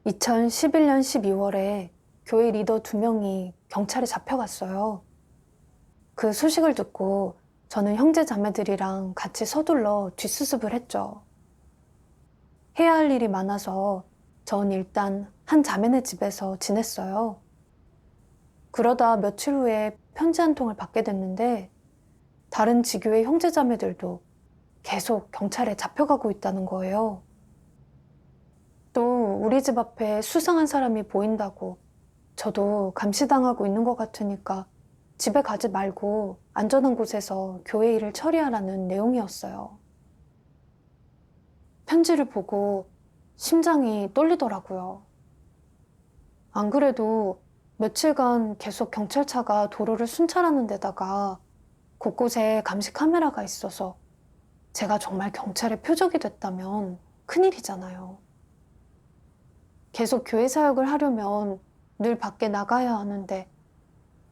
2011년 12월에 교회 리더 2명이 경찰에 잡혀갔어요. 그 소식을 듣고 저는 형제 자매들이랑 같이 서둘러 뒷수습을 했죠. 해야 할 일이 많아서 전 일단 한 자매네 집에서 지냈어요. 그러다 며칠 후에 편지 한 통을 받게 됐는데 다른 지교의 형제 자매들도 계속 경찰에 잡혀가고 있다는 거예요. 또 우리 집 앞에 수상한 사람이 보인다고 저도 감시당하고 있는 것 같으니까 집에 가지 말고 안전한 곳에서 교회 일을 처리하라는 내용이었어요. 편지를 보고 심장이 떨리더라고요. 안 그래도 며칠간 계속 경찰차가 도로를 순찰하는 데다가 곳곳에 감시 카메라가 있어서 제가 정말 경찰의 표적이 됐다면 큰일이잖아요. 계속 교회 사역을 하려면 늘 밖에 나가야 하는데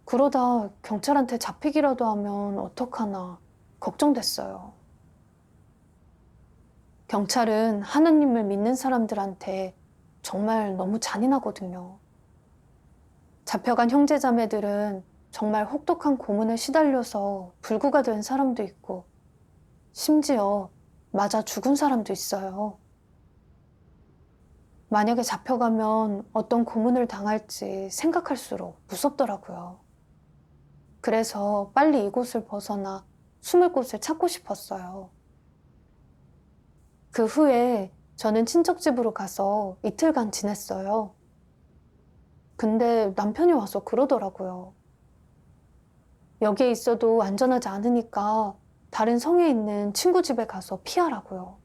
그러다 경찰한테 잡히기라도 하면 어떡하나 걱정됐어요. 경찰은 하느님을 믿는 사람들한테 정말 너무 잔인하거든요. 잡혀간 형제자매들은 정말 혹독한 고문에 시달려서 불구가 된 사람도 있고 심지어 맞아 죽은 사람도 있어요. 만약에 잡혀가면 어떤 고문을 당할지 생각할수록 무섭더라고요. 그래서 빨리 이곳을 벗어나 숨을 곳을 찾고 싶었어요. 그 후에 저는 친척 집으로 가서 이틀간 지냈어요. 근데 남편이 와서 그러더라고요. 여기에 있어도 안전하지 않으니까 다른 성에 있는 친구 집에 가서 피하라고요.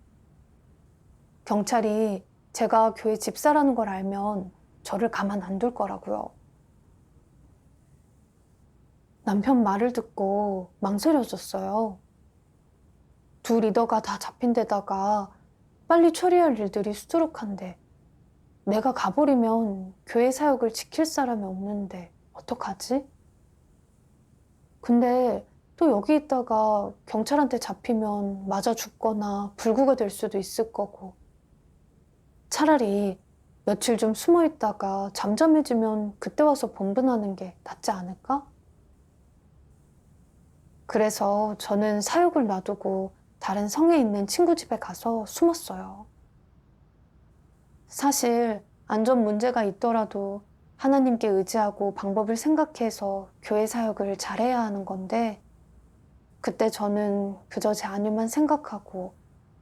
경찰이 제가 교회 집사라는 걸 알면 저를 가만 안 둘 거라고요. 남편 말을 듣고 망설여졌어요. 두 리더가 다 잡힌 데다가 빨리 처리할 일들이 수두룩한데 내가 가버리면 교회 사역을 지킬 사람이 없는데 어떡하지? 근데 또 여기 있다가 경찰한테 잡히면 맞아 죽거나 불구가 될 수도 있을 거고 차라리 며칠 좀 숨어 있다가 잠잠해지면 그때 와서 본분하는 게 낫지 않을까? 그래서 저는 사역을 놔두고 다른 성에 있는 친구 집에 가서 숨었어요. 사실 안전 문제가 있더라도 하나님께 의지하고 방법을 생각해서 교회 사역을 잘해야 하는 건데 그때 저는 그저 제 안위만 생각하고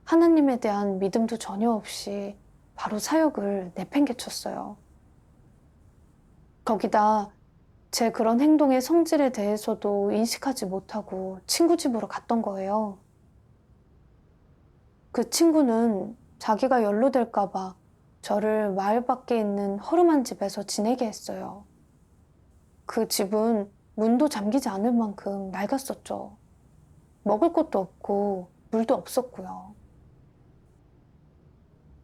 하나님에 대한 믿음도 전혀 없이 바로 사역을 내팽개쳤어요. 거기다 제 그런 행동의 성질에 대해서도 인식하지 못하고 친구 집으로 갔던 거예요. 그 친구는 자기가 연루될까 봐 저를 마을 밖에 있는 허름한 집에서 지내게 했어요. 그 집은 문도 잠기지 않을 만큼 낡았었죠. 먹을 것도 없고 물도 없었고요.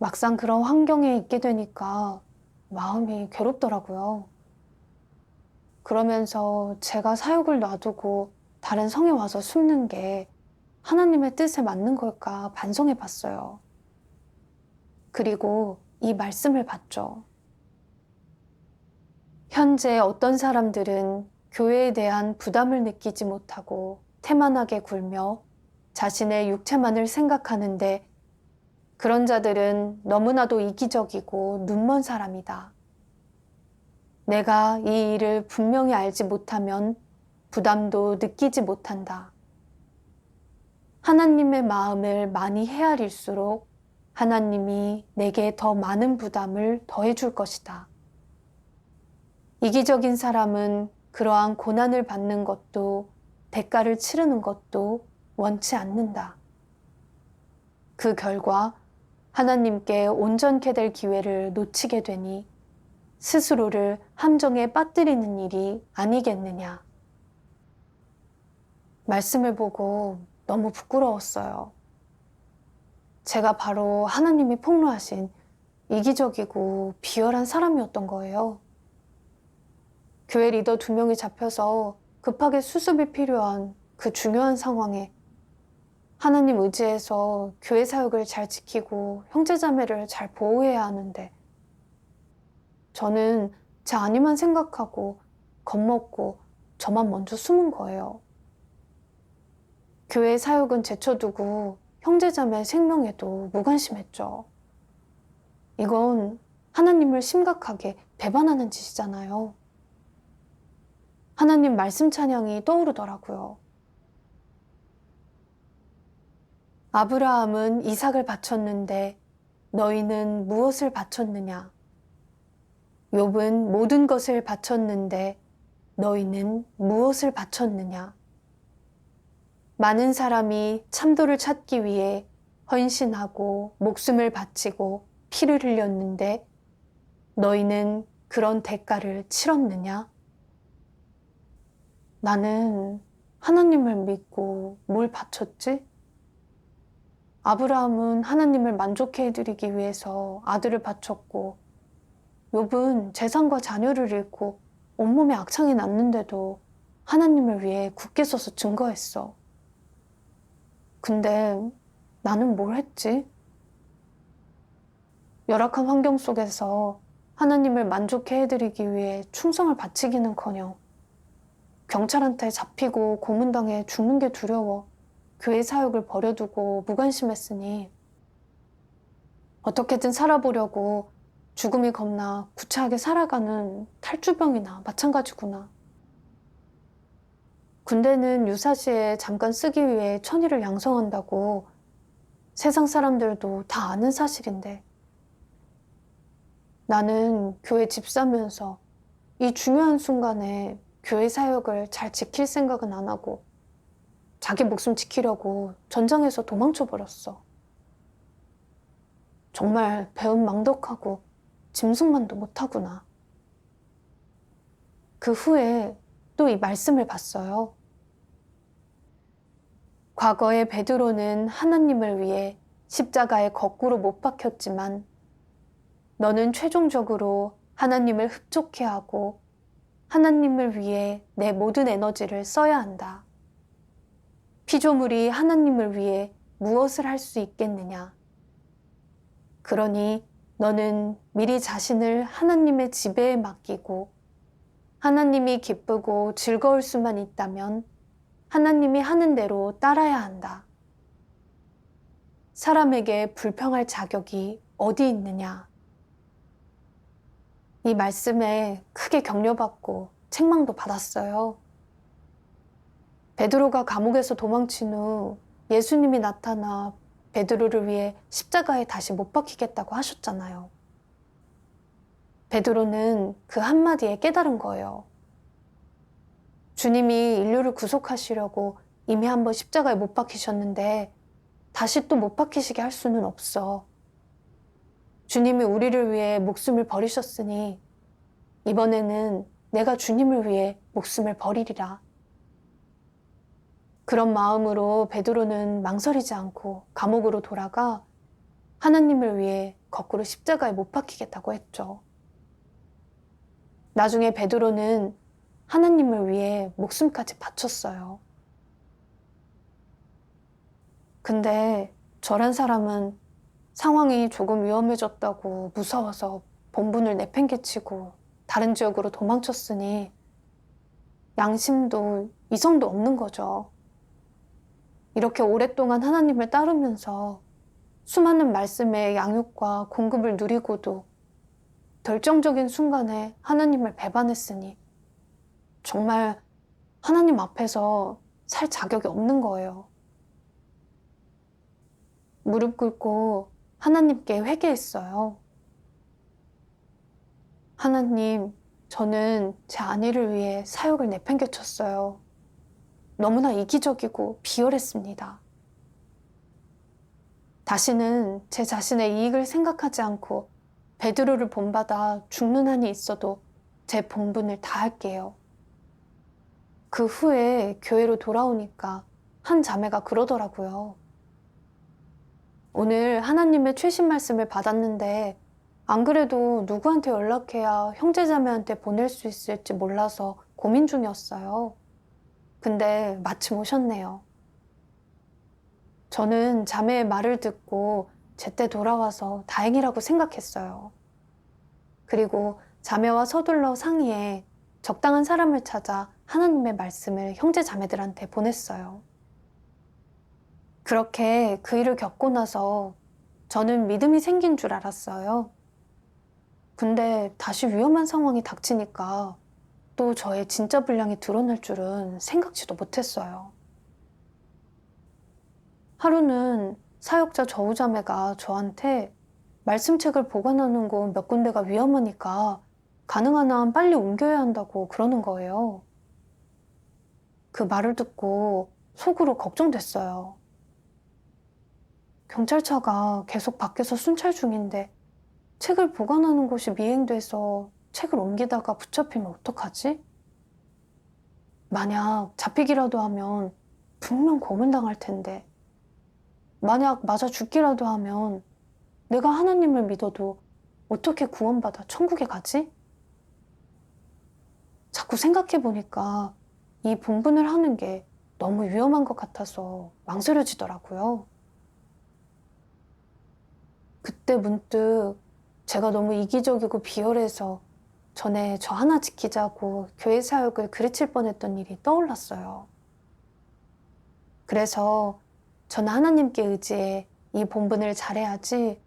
막상 그런 환경에 있게 되니까 마음이 괴롭더라고요. 그러면서 제가 사역을 놔두고 다른 성에 와서 숨는 게 하나님의 뜻에 맞는 걸까 반성해 봤어요. 그리고 이 말씀을 봤죠. 현재 어떤 사람들은 교회에 대한 부담을 느끼지 못하고 태만하게 굴며 자신의 육체만을 생각하는데 그런 자들은 너무나도 이기적이고 눈먼 사람이다. 내가 이 일을 분명히 알지 못하면 부담도 느끼지 못한다. 하나님의 마음을 많이 헤아릴수록 하나님이 내게 더 많은 부담을 더해줄 것이다. 이기적인 사람은 그러한 고난을 받는 것도 대가를 치르는 것도 원치 않는다. 그 결과 하나님께 온전케 될 기회를 놓치게 되니 스스로를 함정에 빠뜨리는 일이 아니겠느냐. 말씀을 보고 너무 부끄러웠어요. 제가 바로 하나님이 폭로하신 이기적이고 비열한 사람이었던 거예요. 교회 리더 2명이 잡혀서 급하게 수습이 필요한 그 중요한 상황에 하나님 의지해서 교회 사역을 잘 지키고 형제자매를 잘 보호해야 하는데 저는 제 안위만 생각하고 겁먹고 저만 먼저 숨은 거예요. 교회 사역은 제쳐두고 형제자매 생명에도 무관심했죠. 이건 하나님을 심각하게 배반하는 짓이잖아요. 하나님 말씀 찬양이 떠오르더라고요. 아브라함은 이삭을 바쳤는데 너희는 무엇을 바쳤느냐? 욥은 모든 것을 바쳤는데 너희는 무엇을 바쳤느냐? 많은 사람이 참도를 찾기 위해 헌신하고 목숨을 바치고 피를 흘렸는데 너희는 그런 대가를 치렀느냐? 나는 하나님을 믿고 뭘 바쳤지? 아브라함은 하나님을 만족해 해드리기 위해서 아들을 바쳤고 욥은 재산과 자녀를 잃고 온몸에 악창이 났는데도 하나님을 위해 굳게 서서 증거했어. 근데 나는 뭘 했지? 열악한 환경 속에서 하나님을 만족해 해드리기 위해 충성을 바치기는커녕 경찰한테 잡히고 고문당해 죽는 게 두려워 교회 사역을 버려두고 무관심했으니 어떻게든 살아보려고 죽음이 겁나 구차하게 살아가는 탈주병이나 마찬가지구나. 군대는 유사시에 잠깐 쓰기 위해 천일을 양성한다고 세상 사람들도 다 아는 사실인데 나는 교회 집사면서 이 중요한 순간에 교회 사역을 잘 지킬 생각은 안 하고 자기 목숨 지키려고 전장에서 도망쳐버렸어. 정말 배은망덕하고 짐승만도 못하구나. 그 후에 또 이 말씀을 봤어요. 과거에 베드로는 하나님을 위해 십자가에 거꾸로 못 박혔지만 너는 최종적으로 하나님을 흡족해 하고 하나님을 위해 내 모든 에너지를 써야 한다. 피조물이 하나님을 위해 무엇을 할 수 있겠느냐? 그러니 너는 미리 자신을 하나님의 지배에 맡기고 하나님이 기쁘고 즐거울 수만 있다면 하나님이 하는 대로 따라야 한다. 사람에게 불평할 자격이 어디 있느냐? 이 말씀에 크게 격려받고 책망도 받았어요. 베드로가 감옥에서 도망친 후 예수님이 나타나 베드로를 위해 십자가에 다시 못 박히겠다고 하셨잖아요. 베드로는 그 한마디에 깨달은 거예요. 주님이 인류를 구속하시려고 이미 한번 십자가에 못 박히셨는데 다시 또 못 박히시게 할 수는 없어. 주님이 우리를 위해 목숨을 버리셨으니 이번에는 내가 주님을 위해 목숨을 버리리라. 그런 마음으로 베드로는 망설이지 않고 감옥으로 돌아가 하나님을 위해 거꾸로 십자가에 못 박히겠다고 했죠. 나중에 베드로는 하나님을 위해 목숨까지 바쳤어요. 근데 저런 사람은 상황이 조금 위험해졌다고 무서워서 본분을 내팽개치고 다른 지역으로 도망쳤으니 양심도 이성도 없는 거죠. 이렇게 오랫동안 하나님을 따르면서 수많은 말씀의 양육과 공급을 누리고도 결정적인 순간에 하나님을 배반했으니 정말 하나님 앞에서 살 자격이 없는 거예요. 무릎 꿇고 하나님께 회개했어요. 하나님, 저는 제 아내를 위해 사역을 내팽개쳤어요. 너무나 이기적이고 비열했습니다. 다시는 제 자신의 이익을 생각하지 않고 베드로를 본받아 죽는 한이 있어도 제 본분을 다할게요. 그 후에 교회로 돌아오니까 한 자매가 그러더라고요. 오늘 하나님의 최신 말씀을 받았는데 안 그래도 누구한테 연락해야 형제자매한테 보낼 수 있을지 몰라서 고민 중이었어요. 근데 마침 오셨네요. 저는 자매의 말을 듣고 제때 돌아와서 다행이라고 생각했어요. 그리고 자매와 서둘러 상의해 적당한 사람을 찾아 하나님의 말씀을 형제 자매들한테 보냈어요. 그렇게 그 일을 겪고 나서 저는 믿음이 생긴 줄 알았어요. 근데 다시 위험한 상황이 닥치니까 또 저의 진짜 분량이 드러날 줄은 생각지도 못했어요. 하루는 사역자 저우자매가 저한테 말씀책을 보관하는 곳 몇 군데가 위험하니까 가능한 한 빨리 옮겨야 한다고 그러는 거예요. 그 말을 듣고 속으로 걱정됐어요. 경찰차가 계속 밖에서 순찰 중인데 책을 보관하는 곳이 미행돼서 책을 옮기다가 붙잡히면 어떡하지? 만약 잡히기라도 하면 분명 고문당할 텐데, 만약 맞아 죽기라도 하면 내가 하나님을 믿어도 어떻게 구원받아 천국에 가지? 자꾸 생각해보니까 이 본분을 하는 게 너무 위험한 것 같아서 망설여지더라고요. 그때 문득 제가 너무 이기적이고 비열해서 전에 저 하나 지키자고 교회 사역을 그르칠 뻔했던 일이 떠올랐어요. 그래서 저는 하나님께 의지해 이 본분을 잘해야지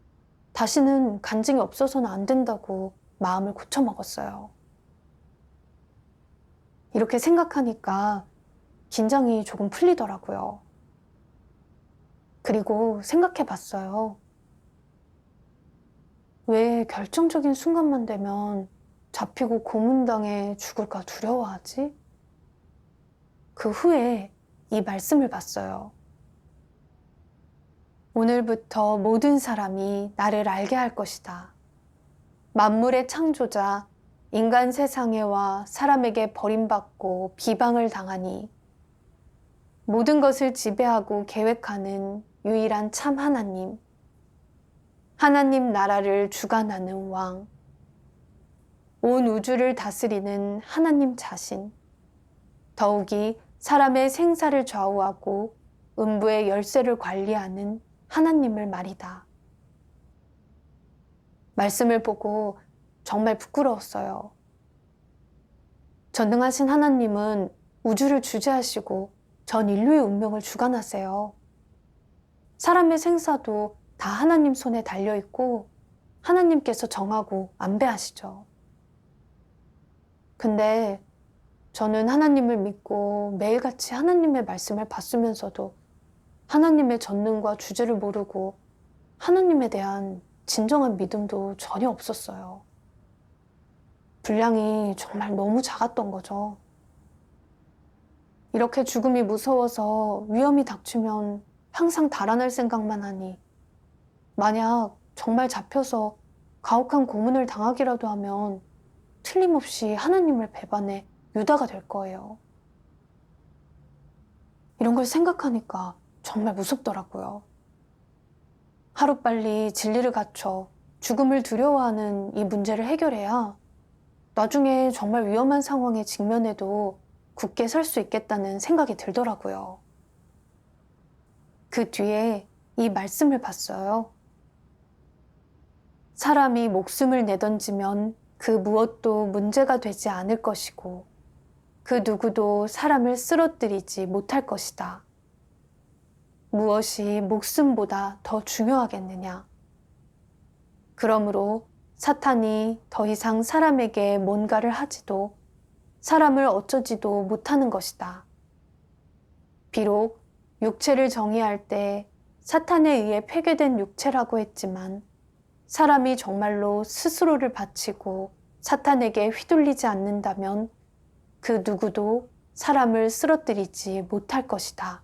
다시는 간증이 없어서는 안 된다고 마음을 고쳐먹었어요. 이렇게 생각하니까 긴장이 조금 풀리더라고요. 그리고 생각해 봤어요. 왜 결정적인 순간만 되면 잡히고 고문당해 죽을까 두려워하지? 그 후에 이 말씀을 봤어요. 오늘부터 모든 사람이 나를 알게 할 것이다. 만물의 창조자, 인간 세상에 와 사람에게 버림받고 비방을 당하니 모든 것을 지배하고 계획하는 유일한 참 하나님, 하나님 나라를 주관하는 왕, 온 우주를 다스리는 하나님 자신, 더욱이 사람의 생사를 좌우하고 음부의 열쇠를 관리하는 하나님을 말이다. 말씀을 보고 정말 부끄러웠어요. 전능하신 하나님은 우주를 주재하시고 전 인류의 운명을 주관하세요. 사람의 생사도 다 하나님 손에 달려있고 하나님께서 정하고 안배하시죠. 근데 저는 하나님을 믿고 매일같이 하나님의 말씀을 받으면서도 하나님의 전능과 주제를 모르고 하나님에 대한 진정한 믿음도 전혀 없었어요. 분량이 정말 너무 작았던 거죠. 이렇게 죽음이 무서워서 위험이 닥치면 항상 달아날 생각만 하니 만약 정말 잡혀서 가혹한 고문을 당하기라도 하면 틀림없이 하나님을 배반해 유다가 될 거예요. 이런 걸 생각하니까 정말 무섭더라고요. 하루빨리 진리를 갖춰 죽음을 두려워하는 이 문제를 해결해야 나중에 정말 위험한 상황에 직면해도 굳게 설 수 있겠다는 생각이 들더라고요. 그 뒤에 이 말씀을 봤어요. 사람이 목숨을 내던지면 그 무엇도 문제가 되지 않을 것이고 그 누구도 사람을 쓰러뜨리지 못할 것이다. 무엇이 목숨보다 더 중요하겠느냐. 그러므로 사탄이 더 이상 사람에게 뭔가를 하지도 사람을 어쩌지도 못하는 것이다. 비록 육체를 정의할 때 사탄에 의해 폐괴된 육체라고 했지만 사람이 정말로 스스로를 바치고 사탄에게 휘둘리지 않는다면 그 누구도 사람을 쓰러뜨리지 못할 것이다.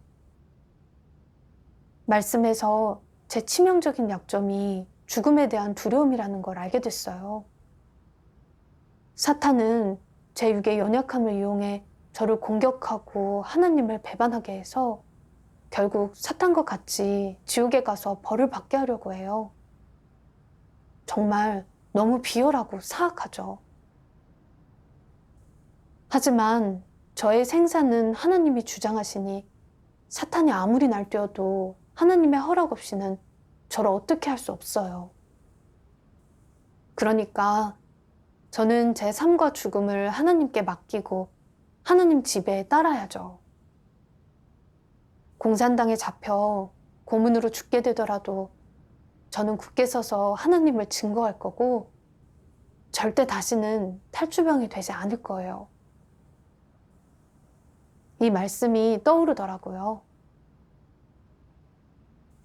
말씀에서 제 치명적인 약점이 죽음에 대한 두려움이라는 걸 알게 됐어요. 사탄은 제 육의 연약함을 이용해 저를 공격하고 하나님을 배반하게 해서 결국 사탄과 같이 지옥에 가서 벌을 받게 하려고 해요. 정말 너무 비열하고 사악하죠. 하지만 저의 생사는 하나님이 주장하시니 사탄이 아무리 날뛰어도 하나님의 허락 없이는 저를 어떻게 할 수 없어요. 그러니까 저는 제 삶과 죽음을 하나님께 맡기고 하나님 집에 따라야죠. 공산당에 잡혀 고문으로 죽게 되더라도 저는 굳게 서서 하나님을 증거할 거고 절대 다시는 탈주병이 되지 않을 거예요. 이 말씀이 떠오르더라고요.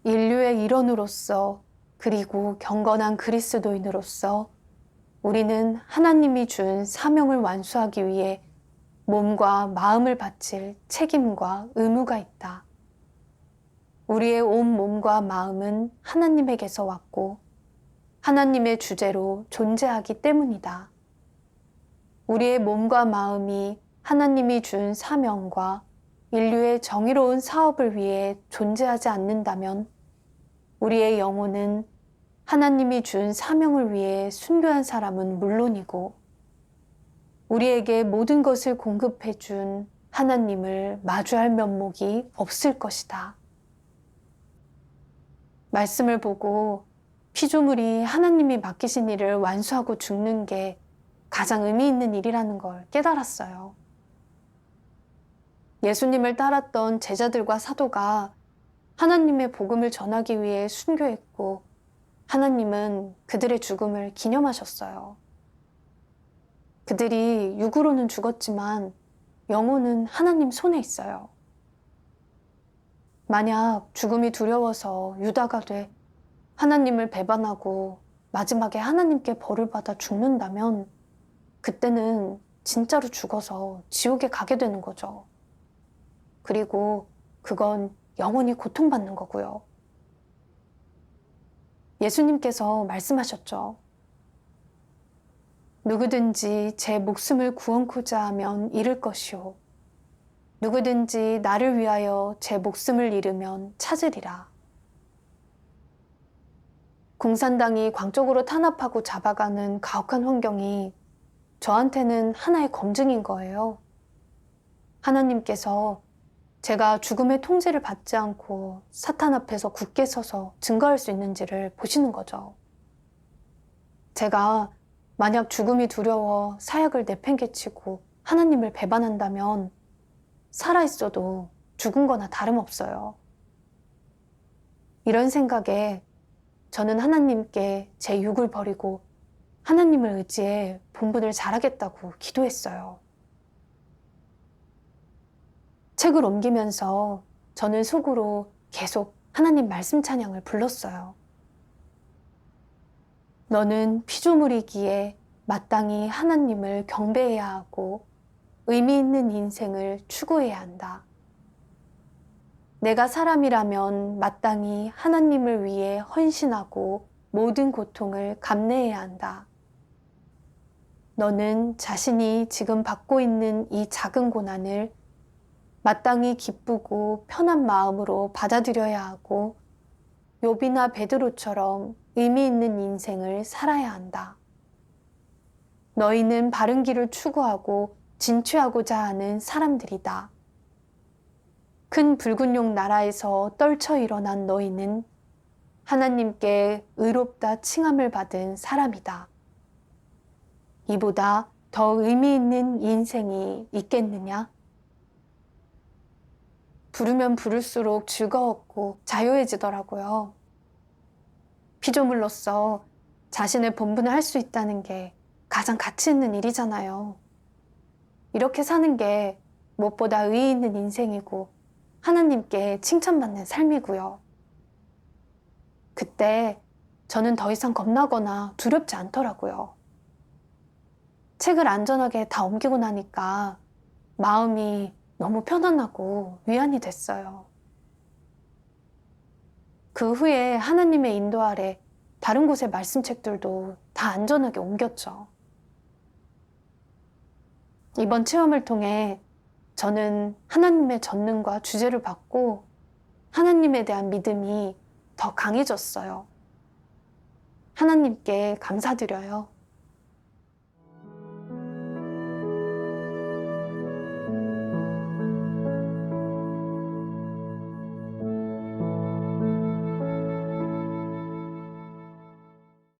인류의 일원으로서 그리고 경건한 그리스도인으로서 우리는 하나님이 준 사명을 완수하기 위해 몸과 마음을 바칠 책임과 의무가 있다. 우리의 온 몸과 마음은 하나님에게서 왔고 하나님의 주제로 존재하기 때문이다. 우리의 몸과 마음이 하나님이 준 사명과 인류의 정의로운 사업을 위해 존재하지 않는다면 우리의 영혼은 하나님이 준 사명을 위해 순교한 사람은 물론이고 우리에게 모든 것을 공급해 준 하나님을 마주할 면목이 없을 것이다. 말씀을 보고 피조물이 하나님이 맡기신 일을 완수하고 죽는 게 가장 의미 있는 일이라는 걸 깨달았어요. 예수님을 따랐던 제자들과 사도가 하나님의 복음을 전하기 위해 순교했고 하나님은 그들의 죽음을 기념하셨어요. 그들이 육으로는 죽었지만 영혼은 하나님 손에 있어요. 만약 죽음이 두려워서 유다가 돼 하나님을 배반하고 마지막에 하나님께 벌을 받아 죽는다면 그때는 진짜로 죽어서 지옥에 가게 되는 거죠. 그리고 그건 영원히 고통받는 거고요. 예수님께서 말씀하셨죠. 누구든지 제 목숨을 구원코자 하면 잃을 것이요. 누구든지 나를 위하여 제 목숨을 잃으면 찾으리라. 공산당이 광적으로 탄압하고 잡아가는 가혹한 환경이 저한테는 하나의 검증인 거예요. 하나님께서 제가 죽음의 통제를 받지 않고 사탄 앞에서 굳게 서서 증거할 수 있는지를 보시는 거죠. 제가 만약 죽음이 두려워 사약을 내팽개치고 하나님을 배반한다면 살아있어도 죽은 거나 다름없어요. 이런 생각에 저는 하나님께 제 육을 버리고 하나님을 의지해 본분을 잘하겠다고 기도했어요. 책을 옮기면서 저는 속으로 계속 하나님 말씀 찬양을 불렀어요. 너는 피조물이기에 마땅히 하나님을 경배해야 하고 의미 있는 인생을 추구해야 한다. 내가 사람이라면 마땅히 하나님을 위해 헌신하고 모든 고통을 감내해야 한다. 너는 자신이 지금 받고 있는 이 작은 고난을 마땅히 기쁘고 편한 마음으로 받아들여야 하고 욥이나 베드로처럼 의미 있는 인생을 살아야 한다. 너희는 바른 길을 추구하고 진취하고자 하는 사람들이다. 큰 붉은 용 나라에서 떨쳐 일어난 너희는 하나님께 의롭다 칭함을 받은 사람이다. 이보다 더 의미 있는 인생이 있겠느냐? 부르면 부를수록 즐거웠고 자유해지더라고요. 피조물로서 자신의 본분을 할 수 있다는 게 가장 가치 있는 일이잖아요. 이렇게 사는 게 무엇보다 의의 있는 인생이고 하나님께 칭찬받는 삶이고요. 그때 저는 더 이상 겁나거나 두렵지 않더라고요. 책을 안전하게 다 옮기고 나니까 마음이 너무 편안하고 위안이 됐어요. 그 후에 하나님의 인도 아래 다른 곳의 말씀책들도 다 안전하게 옮겼죠. 이번 체험을 통해 저는 하나님의 전능과 주제를 받고 하나님에 대한 믿음이 더 강해졌어요. 하나님께 감사드려요.